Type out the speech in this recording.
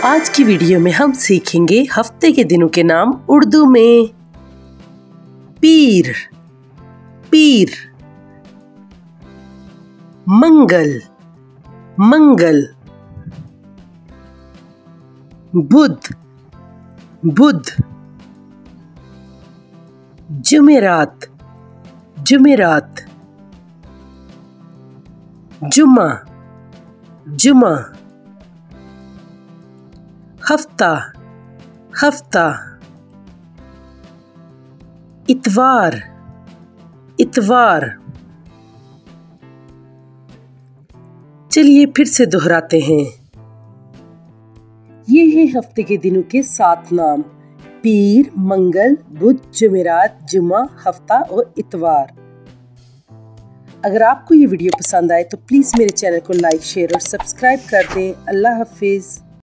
आज की वीडियो में हम सीखेंगे हफ्ते के दिनों के नाम उर्दू में। पीर, पीर। मंगल, मंगल। बुध, बुध। जुमेरात, जुमेरात। जुमा, जुमा। हफ्ता, हफ्ता। इतवार, इतवार। चलिए फिर से दोहराते हैं। ये हैं हफ्ते के दिनों के 7 नाम: पीर, मंगल, बुध, जुमेरात, जुमा, हफ्ता और इतवार। अगर आपको ये वीडियो पसंद आए तो प्लीज़ मेरे चैनल को लाइक, शेयर और सब्सक्राइब कर दें। अल्लाह हाफिज़।